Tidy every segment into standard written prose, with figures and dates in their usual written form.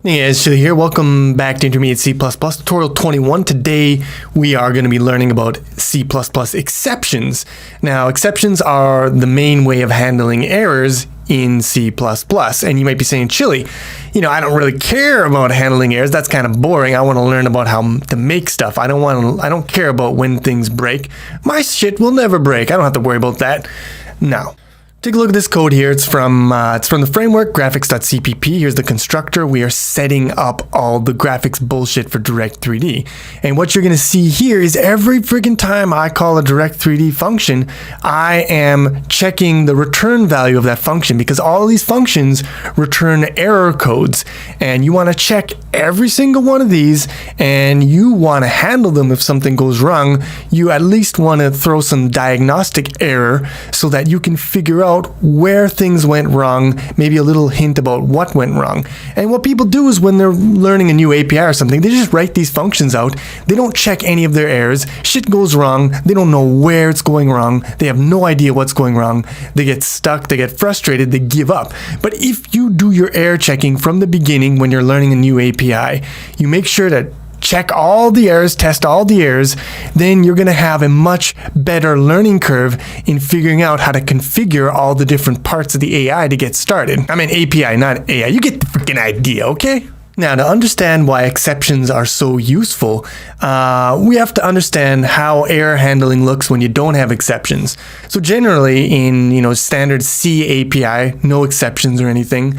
Hey guys, Chili here. Welcome back to Intermediate C++, tutorial 21. Today we are going to be learning about C++ exceptions. Now, exceptions are the main way of handling errors in C++. And you might be saying, Chili, I don't really care about handling errors. That's kind of boring. I want to learn about how to make stuff. I don't care about when things break. My shit will never break. I don't have to worry about that. Now, take a look at this code here. It's from the framework, graphics.cpp. Here's the constructor. We are setting up all the graphics bullshit for Direct3D. And what you're going to see here is every freaking time I call a Direct3D function, I am checking the return value of that function because all of these functions return error codes. And you want to check every single one of these and you want to handle them if something goes wrong. You at least want to throw some diagnostic error so that you can figure out where things went wrong, maybe a little hint about what went wrong. And what people do is when they're learning a new API or something, they just write these functions out. They don't check any of their errors. Shit goes wrong. They don't know where it's going wrong. They have no idea what's going wrong. They get stuck. They get frustrated. They give up. But if you do your error checking from the beginning when you're learning a new API, you make sure that check all the errors, test all the errors, then you're going to have a much better learning curve in figuring out how to configure all the different parts of the AI to get started. I mean API, not AI. You get the freaking idea, okay? Now, to understand why exceptions are so useful, we have to understand how error handling looks when you don't have exceptions. So generally in standard C API, no exceptions or anything,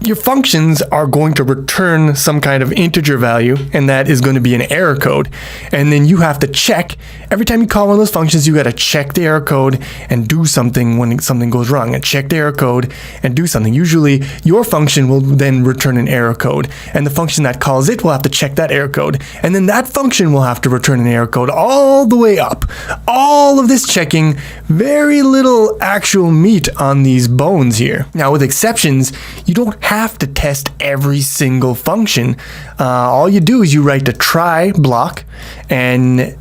your functions are going to return some kind of integer value, and that is going to be an error code. And then you have to check, every time you call one of those functions, you got to check the error code and do something when something goes wrong, and check the error code and do something. Usually your function will then return an error code, and the function that calls it will have to check that error code, and then that function will have to return an error code all the way up. All of this checking, very little actual meat on these bones here. Now with exceptions, you don't have to test every single function. All you do is you write the try block, and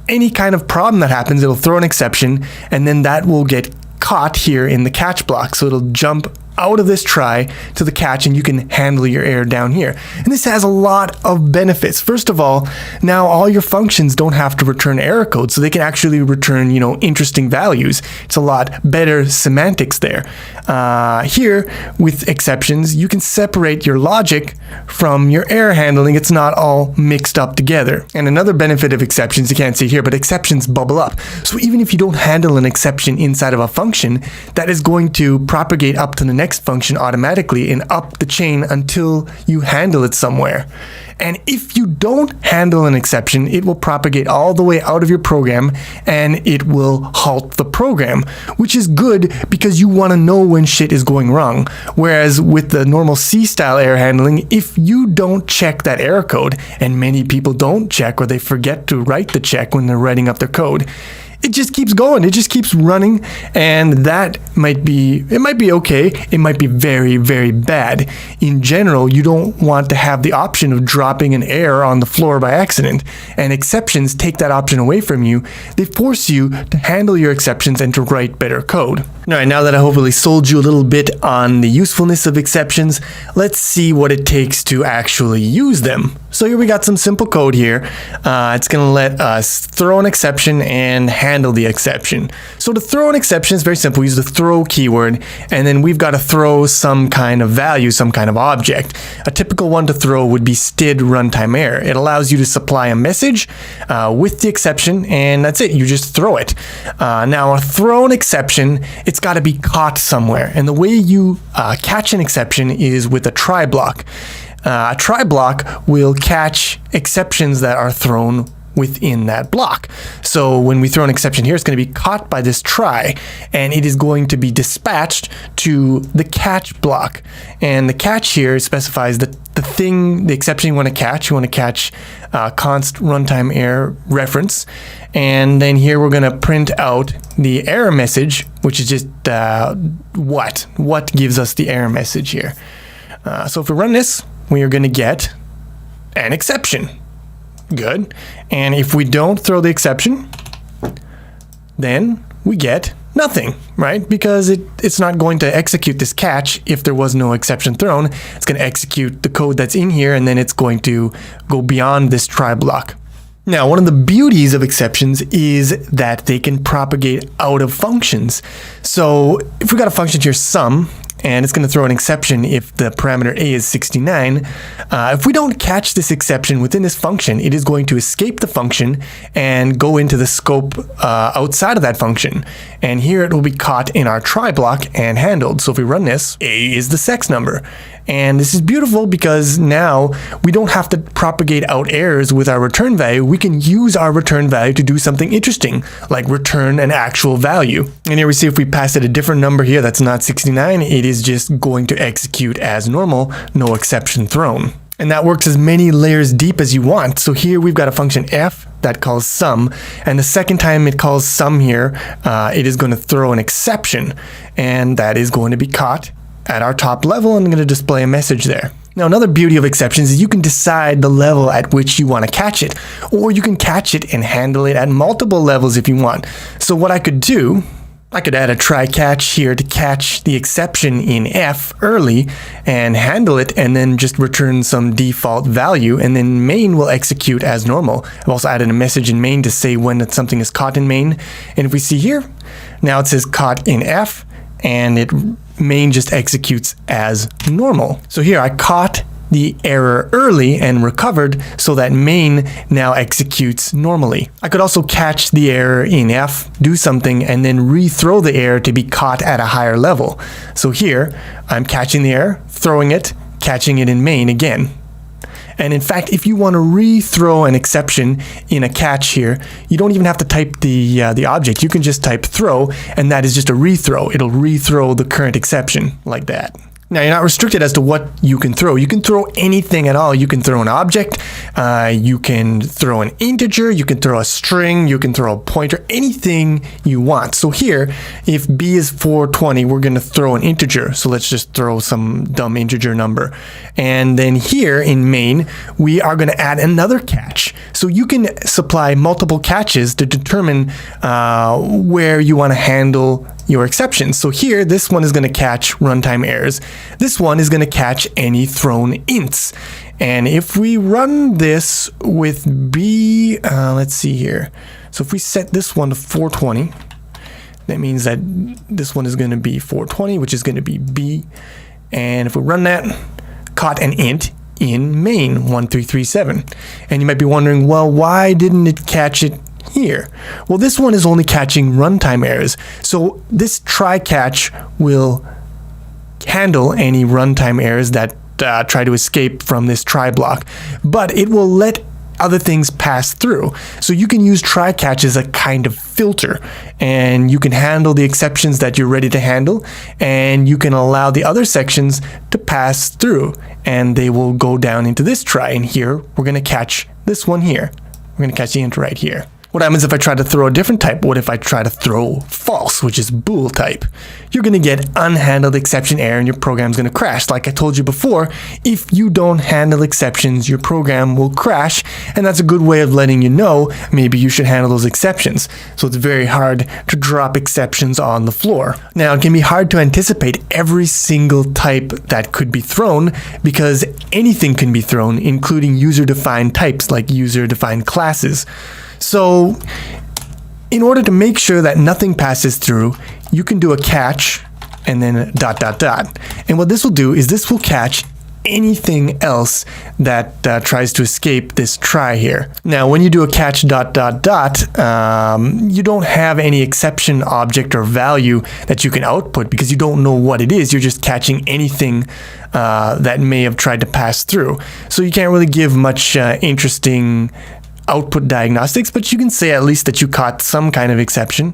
any kind of problem that happens, it'll throw an exception, and then that will get caught here in the catch block. So it'll jump out of this try to the catch, and you can handle your error down here. And this has a lot of benefits. First of all, now all your functions don't have to return error code, so they can actually return, interesting values. It's a lot better semantics there. Here, with exceptions, you can separate your logic from your error handling. It's not all mixed up together. And another benefit of exceptions, you can't see here, but exceptions bubble up. So even if you don't handle an exception inside of a function, that is going to propagate up to the next function automatically and up the chain until you handle it somewhere. And if you don't handle an exception, it will propagate all the way out of your program and it will halt the program, which is good because you want to know when shit is going wrong. Whereas with the normal C style error handling, if you don't check that error code, and many people don't check or they forget to write the check when they're writing up their code, it just keeps going. It just keeps running, and that might be okay. It might be very, very bad. In general, you don't want to have the option of dropping an error on the floor by accident, and exceptions take that option away from you. They force you to handle your exceptions and to write better code. All right, now that I hopefully sold you a little bit on the usefulness of exceptions, let's see what it takes to actually use them. So here we got some simple code here. It's going to let us throw an exception and handle the exception. So to throw an exception is very simple. We use the throw keyword, and then we've got to throw some kind of value, some kind of object. A typical one to throw would be std runtime error. It allows you to supply a message with the exception, and that's it. You just throw it. Now, a throw an exception, it's got to be caught somewhere. And the way you catch an exception is with a try block. A try block will catch exceptions that are thrown within that block. So when we throw an exception here, it's going to be caught by this try, and it is going to be dispatched to the catch block. And the catch here specifies the exception you want to catch. You want to catch const runtime error reference. And then here we're going to print out the error message, which is just what gives us the error message here. So if we run this, we are going to get an exception. Good. And if we don't throw the exception, then we get Nothing, right? Because it's not going to execute this catch if there was no exception thrown. It's going to execute the code that's in here, and then it's going to go beyond this try block. Now, one of the beauties of exceptions is that they can propagate out of functions. So if we got a function here, sum, and it's going to throw an exception if the parameter a is 69. If we don't catch this exception within this function, it is going to escape the function and go into the scope outside of that function. And here it will be caught in our try block and handled. So if we run this, a is the sex number. And this is beautiful because now we don't have to propagate out errors with our return value. We can use our return value to do something interesting, like return an actual value. And here we see if we pass it a different number here that's not 69, it is just going to execute as normal, no exception thrown. And that works as many layers deep as you want. So here we've got a function f that calls sum, and the second time it calls sum here, it is going to throw an exception, and that is going to be caught at our top level, and I'm going to display a message there. Now, another beauty of exceptions is you can decide the level at which you want to catch it, or you can catch it and handle it at multiple levels if you want. So what I could do, I could add a try catch here to catch the exception in F early and handle it, and then just return some default value, and then main will execute as normal. I've also added a message in main to say when something is caught in main. And if we see here, now it says caught in F, and main just executes as normal. So here I caught the error early and recovered so that main now executes normally. I could also catch the error in F, do something, and then rethrow the error to be caught at a higher level. So here I'm catching the error, throwing it, catching it in main again. And in fact, if you want to rethrow an exception in a catch here, you don't even have to type the object. You can just type throw, and that is just a rethrow. It'll rethrow the current exception like that. Now, you're not restricted as to what you can throw. You can throw anything at all. You can throw an object, you can throw an integer, you can throw a string, you can throw a pointer, anything you want. So here, if b is 420, we're going to throw an integer. So let's just throw some dumb integer number. And then here in main, we are going to add another catch. So you can supply multiple catches to determine where you want to handle your exceptions. So here, this one is going to catch runtime errors. This one is going to catch any thrown ints. And if we run this with b, let's see here. So if we set this one to 420, that means that this one is going to be 420, which is going to be b. And if we run that, caught an int in main 1337. And you might be wondering, well, why didn't it catch it here? Well, this one is only catching runtime errors. So this try catch will handle any runtime errors that try to escape from this try block, but it will let other things pass through. So you can use try catch as a kind of filter, and you can handle the exceptions that you're ready to handle, and you can allow the other sections to pass through, and they will go down into this try. And here we're going to catch this one here. We're going to catch the int right here. What happens if I try to throw a different type? What if I try to throw false, which is bool type? You're going to get unhandled exception error, and your program's going to crash. Like I told you before, if you don't handle exceptions, your program will crash, and that's a good way of letting you know maybe you should handle those exceptions. So it's very hard to drop exceptions on the floor. Now, it can be hard to anticipate every single type that could be thrown because anything can be thrown, including user-defined types like user-defined classes. So in order to make sure that nothing passes through, you can do a catch and then a ... And what this will do is this will catch anything else that tries to escape this try here. Now, when you do a catch ... you don't have any exception object or value that you can output because you don't know what it is. You're just catching anything that may have tried to pass through. So you can't really give much interesting output diagnostics, but you can say at least that you caught some kind of exception.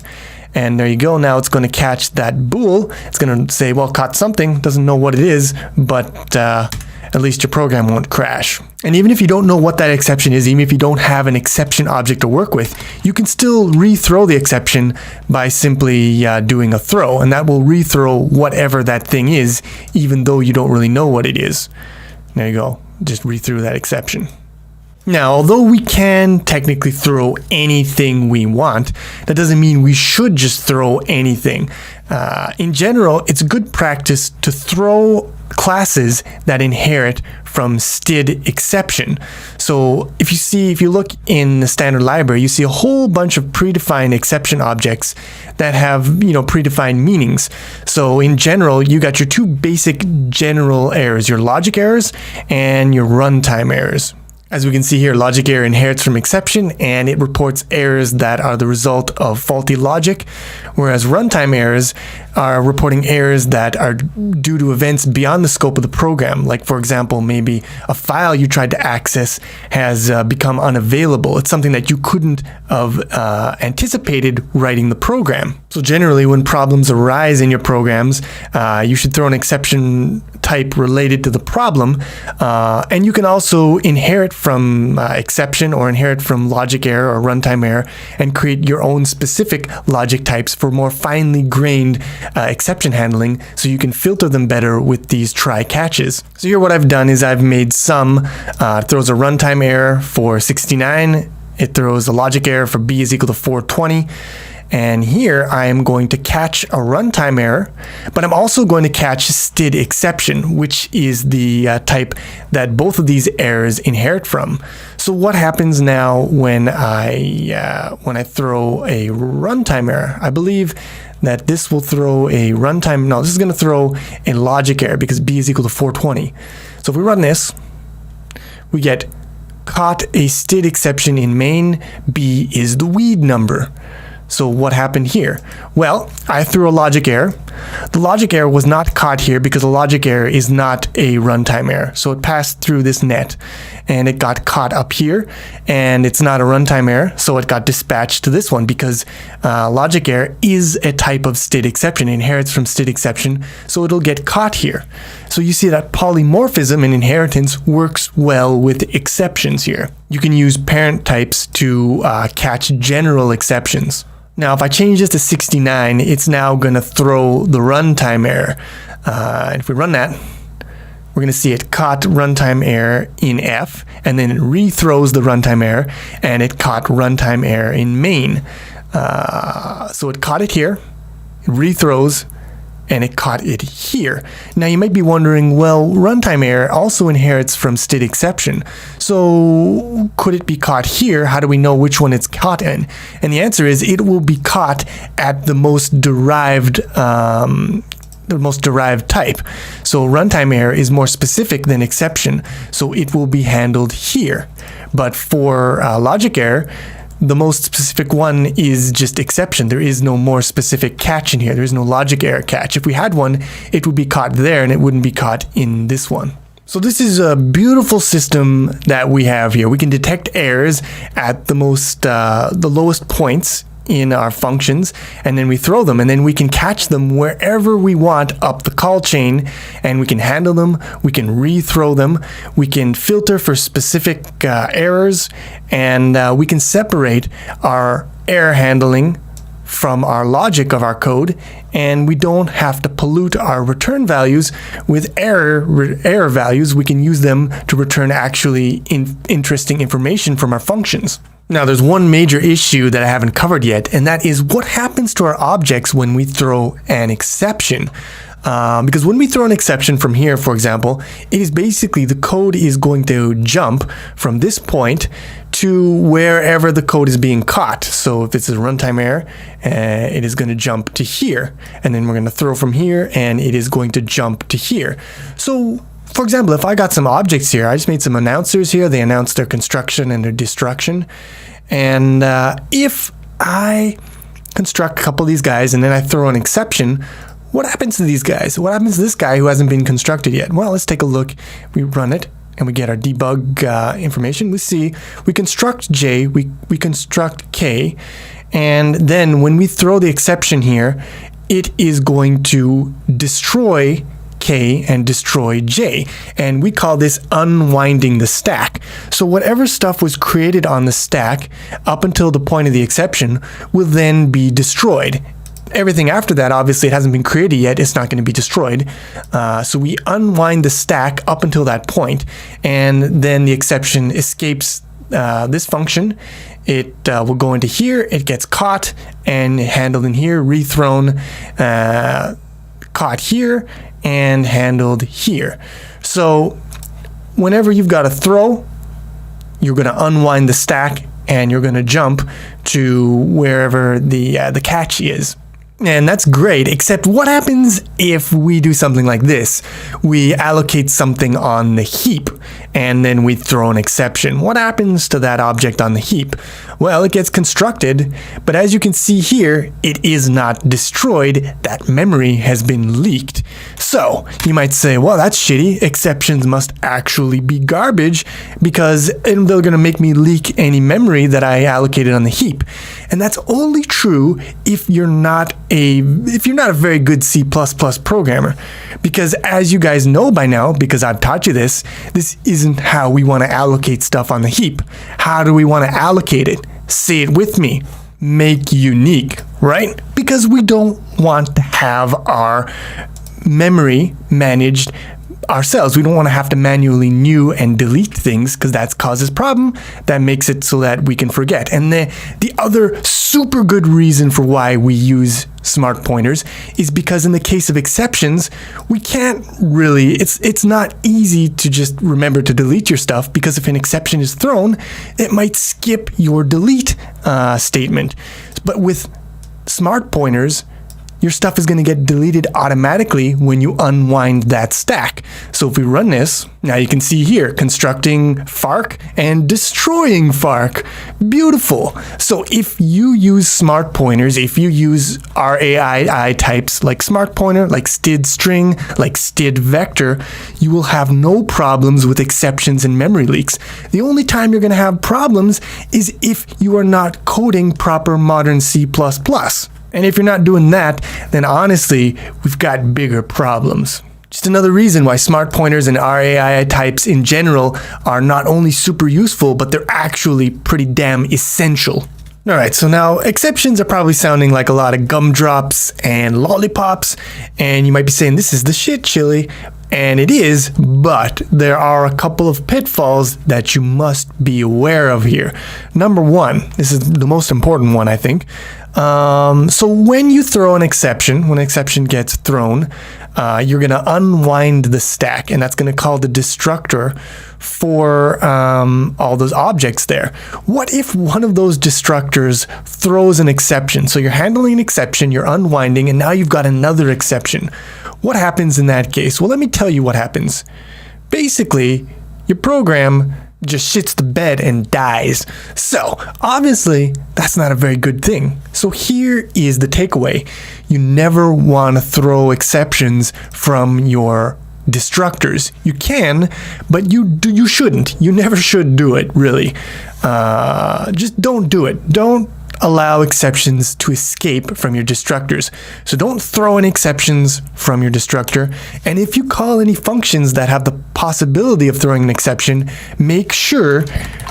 And there you go. Now it's going to catch that bool. It's going to say, well, caught something, doesn't know what it is, but at least your program won't crash. And even if you don't know what that exception is, even if you don't have an exception object to work with, you can still rethrow the exception by simply doing a throw, and that will rethrow whatever that thing is, even though you don't really know what it is. There you go. Just rethrew that exception. Now, although we can technically throw anything we want, that doesn't mean we should just throw anything. In general, it's good practice to throw classes that inherit from std exception. So if you look in the standard library, you see a whole bunch of predefined exception objects that have, predefined meanings. So in general, you got your two basic general errors, your logic errors and your runtime errors. As we can see here, logic error inherits from exception and it reports errors that are the result of faulty logic, whereas runtime errors are reporting errors that are due to events beyond the scope of the program. Like, for example, maybe a file you tried to access has become unavailable. It's something that you couldn't have anticipated writing the program. So generally, when problems arise in your programs, you should throw an exception type related to the problem, and you can also inherit from exception or inherit from logic error or runtime error and create your own specific logic types for more finely grained exception handling, so you can filter them better with these try catches. So here what I've done is I've made some, throws a runtime error for 69, it throws a logic error for b is equal to 420, and here I am going to catch a runtime error, but I'm also going to catch std exception, which is the type that both of these errors inherit from. So what happens now when I throw a runtime error? I believe that this will throw a runtime. No, this is going to throw a logic error because b is equal to 420. So if we run this, we get caught a std exception in main. B is the weed number. So what happened here? Well, I threw a logic error. The logic error was not caught here because a logic error is not a runtime error. So it passed through this net and it got caught up here, and it's not a runtime error, so it got dispatched to this one because logic error is a type of std exception. It inherits from std exception, so it'll get caught here. So you see that polymorphism in inheritance works well with exceptions here. You can use parent types to catch general exceptions. Now, if I change this to 69, it's now going to throw the runtime error. And if we run that, we're going to see it caught runtime error in F, and then it rethrows the runtime error, and it caught runtime error in main. So it caught it here, it rethrows, and it caught it here. Now you might be wondering, well, runtime error also inherits from std exception. So could it be caught here? How do we know which one it's caught in? And the answer is it will be caught at the most derived type. So runtime error is more specific than exception, so it will be handled here. But for logic error, the most specific one is just exception. There is no more specific catch in here. There is no logic error catch. If we had one, it would be caught there and it wouldn't be caught in this one. So this is a beautiful system that we have here. We can detect errors at the lowest points in our functions, and then we throw them, and then we can catch them wherever we want up the call chain, and we can handle them, we can rethrow them, we can filter for specific errors, and we can separate our error handling from our logic of our code, and we don't have to pollute our return values with error values. We can use them to return actually interesting information from our functions. Now, there's one major issue that I haven't covered yet, and that is what happens to our objects when we throw an exception. Because when we throw an exception from here, for example, it is basically the code is going to jump from this point to wherever the code is being caught. So if it's a runtime error, it is going to jump to here, and then we're going to throw from here, and it is going to jump to here. So for example, if I got some objects here, I just made some announcers here. They announced their construction and their destruction. And if I construct a couple of these guys and then I throw an exception, what happens to these guys? What happens to this guy who hasn't been constructed yet? Well, let's take a look. We run it and we get our debug information. We see we construct J, we construct K, and then when we throw the exception here, it is going to destroy K and destroy J, and we call this unwinding the stack. So whatever stuff was created on the stack up until the point of the exception will then be destroyed. Everything after that, obviously it hasn't been created yet, it's not going to be destroyed. So we unwind the stack up until that point, and then the exception escapes this function, it will go into here, it gets caught and handled in here, rethrown, caught here, and handled here. So whenever you've got a throw, you're going to unwind the stack and you're going to jump to wherever the catch is. And that's great, except what happens if we do something like this? We allocate something on the heap, and then we throw an exception. What happens to that object on the heap? Well, it gets constructed, but as you can see here, it is not destroyed. That memory has been leaked. So, you might say, well, that's shitty. Exceptions must actually be garbage, because they're going to make me leak any memory that I allocated on the heap. And that's only true if you're not a very good C++ programmer, because as you guys know by now, because I've taught you this isn't how we want to allocate stuff on the heap. How do we want to allocate it? Say it with me. Make unique, right? Because we don't want to have our memory managed ourselves. We don't want to have to manually new and delete things, because that causes problem. That makes it so that we can forget. And the other super good reason for why we use smart pointers is because in the case of exceptions, we can't really, it's not easy to just remember to delete your stuff, because if an exception is thrown, it might skip your delete statement. But with smart pointers, your stuff is going to get deleted automatically when you unwind that stack. So if we run this, now you can see here, constructing Farc and destroying Farc. Beautiful. So if you use smart pointers, if you use RAII types like smart pointer, like std string, like std vector, you will have no problems with exceptions and memory leaks. The only time you're going to have problems is if you are not coding proper modern C++. And if you're not doing that, then honestly, we've got bigger problems. Just another reason why smart pointers and RAII types in general are not only super useful, but they're actually pretty damn essential. Alright, so now exceptions are probably sounding like a lot of gumdrops and lollipops, and you might be saying, this is the shit, Chili. And it is, but there are a couple of pitfalls that you must be aware of here. Number one, this is the most important one, I think. So when you throw an exception, when an exception gets thrown, you're going to unwind the stack, and that's going to call the destructor for all those objects there. What if one of those destructors throws an exception? So you're handling an exception, you're unwinding, and now you've got another exception. What happens in that case? Well, let me tell you what happens. Basically, your program just shits the bed and dies. So, obviously, that's not a very good thing. So here is the takeaway. You never want to throw exceptions from your destructors. You can, but you shouldn't. You never should do it, really. Just don't do it. Don't allow exceptions to escape from your destructors. So don't throw any exceptions from your destructor. And if you call any functions that have the possibility of throwing an exception, make sure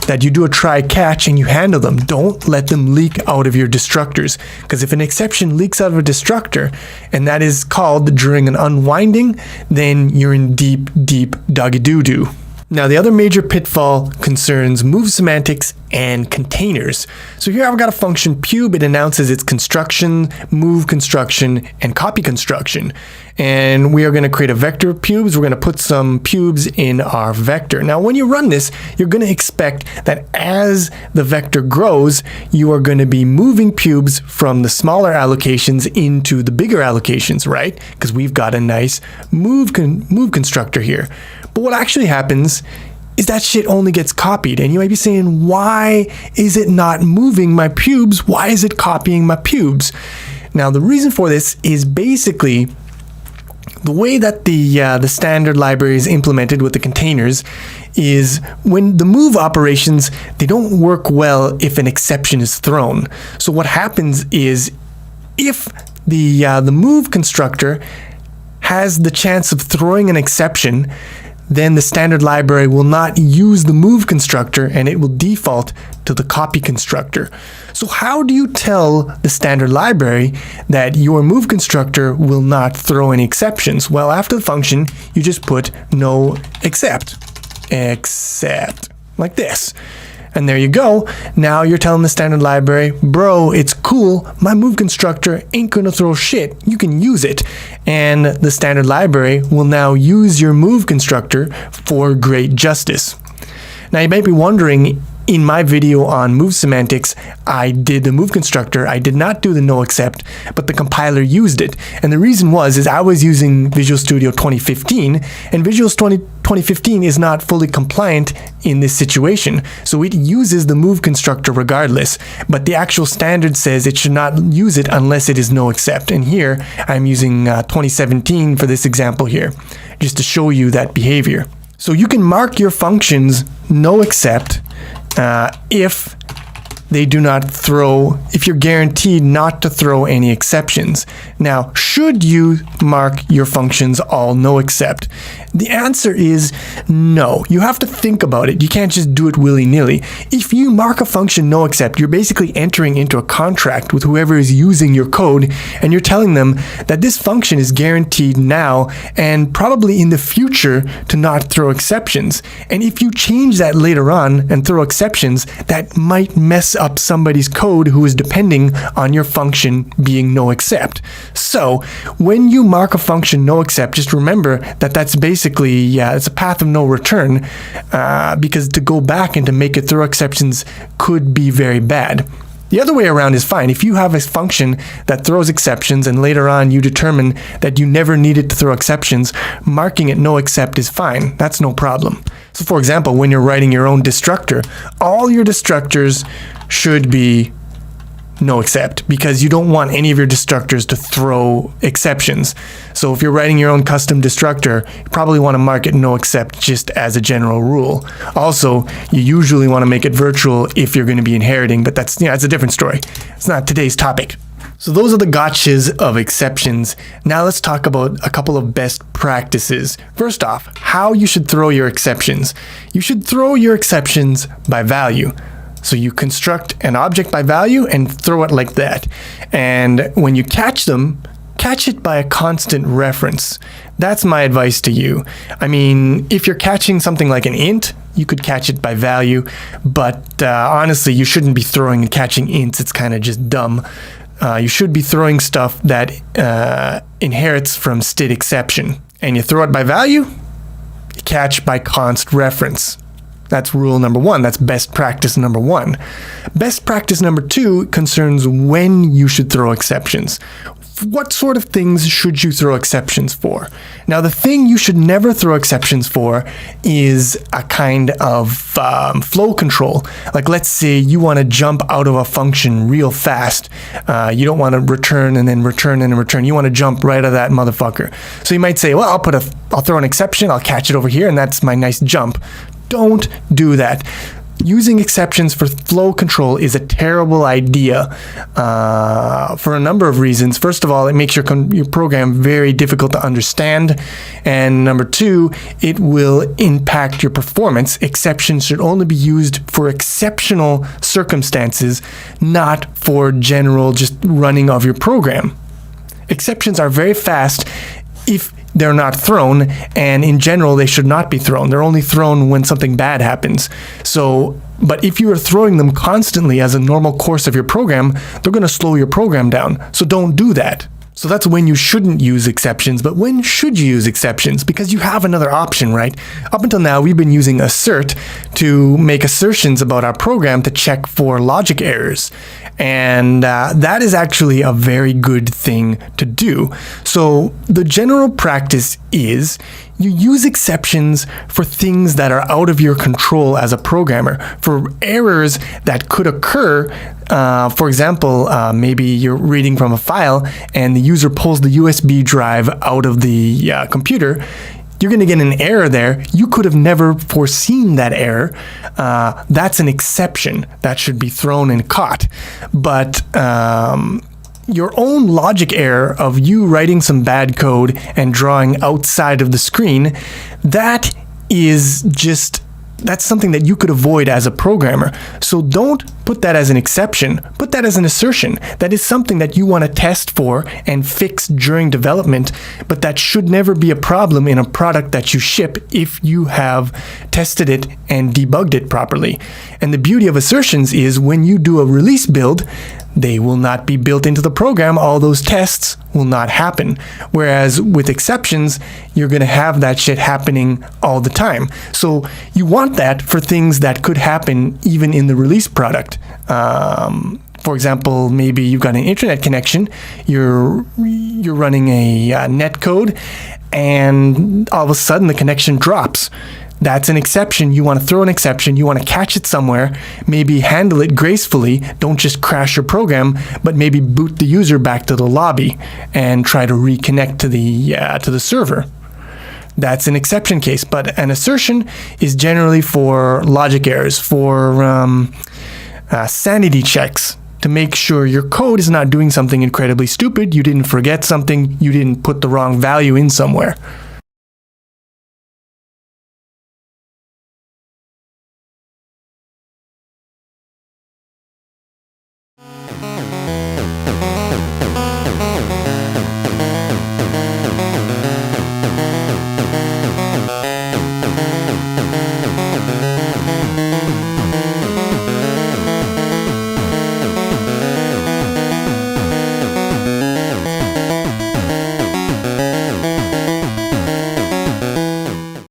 that you do a try catch and you handle them. Don't let them leak out of your destructors. Because if an exception leaks out of a destructor, and that is called during an unwinding, then you're in deep, deep doggy doo-doo. Now, the other major pitfall concerns move semantics and containers. So here I've got a function pube. It announces its construction, move construction, and copy construction. And we are going to create a vector of pubes. We're going to put some pubes in our vector. Now, when you run this, you're going to expect that as the vector grows, you are going to be moving pubes from the smaller allocations into the bigger allocations, right? Because we've got a nice move constructor here. But what actually happens is that shit only gets copied. And you might be saying, why is it not moving my pubes? Why is it copying my pubes? Now, the reason for this is basically the way that the standard library is implemented with the containers is when the move operations, they don't work well if an exception is thrown. So what happens is if the move constructor has the chance of throwing an exception, then the standard library will not use the move constructor and it will default to the copy constructor. So how do you tell the standard library that your move constructor will not throw any exceptions? Well, after the function, you just put no except, like this. And there you go. Now you're telling the standard library, bro, it's cool. My move constructor ain't gonna throw shit. You can use it. And the standard library will now use your move constructor for great justice. Now you might be wondering, in my video on move semantics, I did the move constructor. I did not do the no except, but the compiler used it. And the reason is I was using Visual Studio 2015, and Visual Studio 2015 is not fully compliant in this situation. So it uses the move constructor regardless, but the actual standard says it should not use it unless it is no except. And here I'm using 2017 for this example here, just to show you that behavior. So you can mark your functions no except if they do not throw, if you're guaranteed not to throw any exceptions. Now, should you mark your functions all no except? The answer is no. You have to think about it. You can't just do it willy-nilly. If you mark a function no except, you're basically entering into a contract with whoever is using your code, and you're telling them that this function is guaranteed now and probably in the future to not throw exceptions. And if you change that later on and throw exceptions, that might mess up somebody's code who is depending on your function being no except. So when you mark a function no except, just remember that that's basically, it's a path of no return, because to go back and to make it throw exceptions could be very bad. The other way around is fine. If you have a function that throws exceptions and later on you determine that you never needed to throw exceptions, marking it no except is fine. That's no problem. So for example, when you're writing your own destructor, all your destructors should be no except, because you don't want any of your destructors to throw exceptions. So if you're writing your own custom destructor, you probably want to mark it no except just as a general rule. Also, you usually want to make it virtual if you're going to be inheriting, but that's a different story. It's not today's topic. So those are the gotchas of exceptions. Now let's talk about a couple of best practices. First off, how you should throw your exceptions. You should throw your exceptions by value. So you construct an object by value and throw it like that. And when you catch them, catch it by a constant reference. That's my advice to you. I mean, if you're catching something like an int, you could catch it by value, but honestly, you shouldn't be throwing and catching ints. It's kind of just dumb. You should be throwing stuff that inherits from std exception. And you throw it by value, you catch by const reference. That's rule number one. That's best practice number one. Best practice number two concerns when you should throw exceptions. What sort of things should you throw exceptions for? Now, the thing you should never throw exceptions for is a kind of flow control. Like, let's say you want to jump out of a function real fast. You don't want to return and then return and then return. You want to jump right out of that motherfucker. So you might say, well, I'll throw an exception. I'll catch it over here, and that's my nice jump. Don't do that. Using exceptions for flow control is a terrible idea for a number of reasons. First of all, it makes your program very difficult to understand. And number two, it will impact your performance. Exceptions should only be used for exceptional circumstances, not for general just running of your program. Exceptions are very fast if they're not thrown, and in general, they should not be thrown. They're only thrown when something bad happens. But if you are throwing them constantly as a normal course of your program, they're going to slow your program down. So don't do that. So that's when you shouldn't use exceptions, but when should you use exceptions? Because you have another option, right? Up until now, we've been using assert to make assertions about our program to check for logic errors. And that is actually a very good thing to do. So the general practice is you use exceptions for things that are out of your control as a programmer, for errors that could occur. For example, maybe you're reading from a file and the user pulls the USB drive out of the computer. You're going to get an error there. You could have never foreseen that error. That's an exception that should be thrown and caught. But your own logic error of you writing some bad code and drawing outside of the screen, that's something that you could avoid as a programmer. So don't put that as an exception, put that as an assertion. That is something that you want to test for and fix during development, but that should never be a problem in a product that you ship if you have tested it and debugged it properly. And the beauty of assertions is when you do a release build, they will not be built into the program. All those tests will not happen. Whereas with exceptions, you're going to have that shit happening all the time. So you want that for things that could happen even in the release product. For example, maybe you've got an internet connection, you're running a net code, and all of a sudden the connection drops. That's an exception. You want to throw an exception. You want to catch it somewhere, maybe handle it gracefully. Don't just crash your program, but maybe boot the user back to the lobby and try to reconnect to the server. That's an exception case. But an assertion is generally for logic errors, for sanity checks, to make sure your code is not doing something incredibly stupid. You didn't forget something. You didn't put the wrong value in somewhere.